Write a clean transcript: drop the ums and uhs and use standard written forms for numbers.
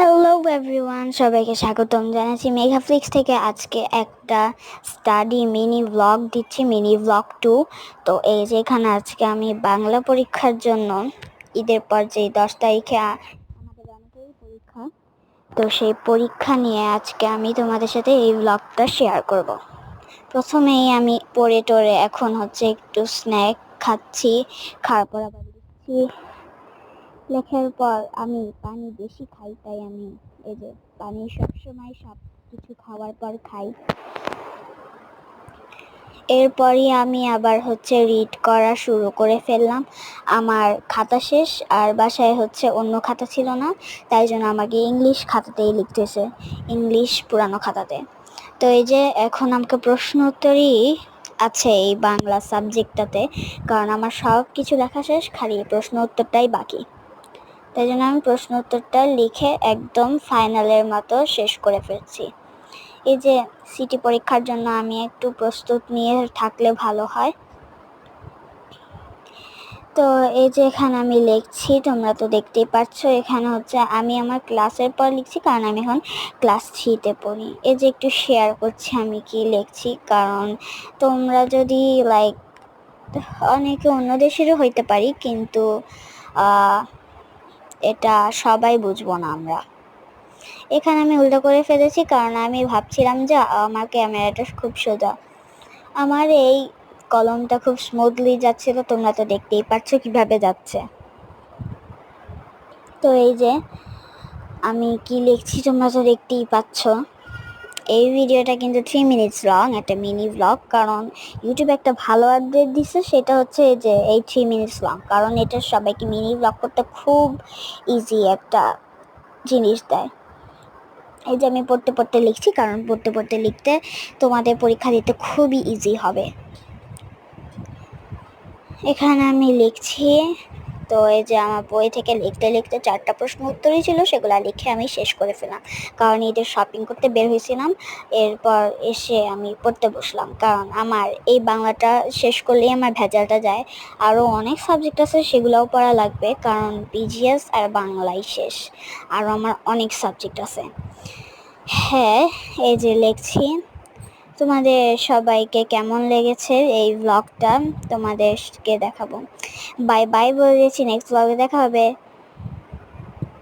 Hello everyone, সবাইকে স্বাগতম জানাচ্ছি মেগাফ্লিক্স থেকে। আজকে একটা স্টাডি মিনি ব্লগ দিচ্ছি, মিনি ব্লগ 2। তো এই যে এখানে আজকে আমি বাংলা পরীক্ষার জন্য ঈদের পর যে 10 তারিখে আমাদের গণপরী পরীক্ষা, তো সেই পরীক্ষা নিয়ে আজকে আমি তোমাদের সাথে এই ব্লগটা শেয়ার করব। প্রথমেই আমি পড়ে টোরে এখন হচ্ছে একটু স্ন্যাক খাচ্ছি, খাওয়ার পর আবার লিখছি। লেখার পর আমি পানি বেশি খাই, তাই আমি এই যে পানি সবসময় সব কিছু খাওয়ার পর খাই। এরপরই আমি আবার হচ্ছে রিড করা শুরু করে ফেললাম। আমার খাতা শেষ, আর বাসায় হচ্ছে অন্য খাতা ছিল না, তাই জন্য আমাকে ইংলিশ খাতাতেই লিখতেছে, ইংলিশ পুরানো খাতাতে। তো এই যে এখন আমাকে প্রশ্ন উত্তরই আছে এই বাংলা সাবজেক্টটাতে, কারণ আমার সব কিছু লেখা শেষ, খালি প্রশ্ন উত্তরটাই বাকি। তাই জন্য আমি প্রশ্ন উত্তরটা লিখে একদম ফাইনালের মতো শেষ করে ফেলছি। এই যে সিটি পরীক্ষার জন্য আমি একটু প্রস্তুত নিয়ে থাকলে ভালো হয়। তো এই যে এখানে আমি লিখছি, তোমরা তো দেখতেই পাচ্ছ। এখানে হচ্ছে আমি আমার ক্লাসের পর লিখছি, কারণ আমি এখন ক্লাস 3-তে পড়ি। এই যে একটু শেয়ার করছি আমি কি লিখছি, কারণ তোমরা যদি অনেকে অন্য দেশেরও হইতে পারি, কিন্তু এটা সবাই বুঝবো না আমরা। এখানে আমি উল্টো করে ফেলেছি, কারণ আমি ভাবছিলাম যে আমার ক্যামেরাটা খুব সোজা, আমার এই কলমটা খুব স্মুথলি যাচ্ছিল। তোমরা তো দেখতেই পাচ্ছ কিভাবে যাচ্ছে। তো এই যে আমি কি লিখছি তোমরা তো দেখতেই পাচ্ছ। এই ভিডিওটা কিন্তু 3 মিনিটস লং, একটা মিনি ব্লগ, কারণ ইউটিউব একটা ভালো আপডেট দিচ্ছে, সেটা হচ্ছে যে এই 3 মিনিটস লং, কারণ এটা সবাইকে মিনি ব্লগ করতে খুব ইজি একটা জিনিস দেয়। এই যে আমি পড়তে পড়তে লিখছি, কারণ পড়তে পড়তে লিখতে তোমাদের পরীক্ষা দিতে খুবই ইজি হবে। এখানে আমি লিখছি। তো এই যে আমার বই থেকে লিখতে লিখতে 4টা প্রশ্ন উত্তরই ছিল, সেগুলো লিখে আমি শেষ করে ফেলাম, কারণ ঈদের শপিং করতে বের হয়েছিলাম। এরপর এসে আমি পড়তে বসলাম, কারণ আমার এই বাংলাটা শেষ করলেই আমার ভেজালটা যায়। আরও অনেক সাবজেক্ট আছে, সেগুলোও পড়া লাগবে, কারণ বিজিএস আর বাংলাই শেষ, আরও আমার অনেক সাবজেক্ট আছে। হ্যাঁ, এই যে লিখছি। তোমাদের সবাইকে কেমন লেগেছে এই ব্লগটা তোমাদেরকে দেখাবো। বাই বাই বলে দিয়েছি, নেক্সট ব্লগে দেখা হবে।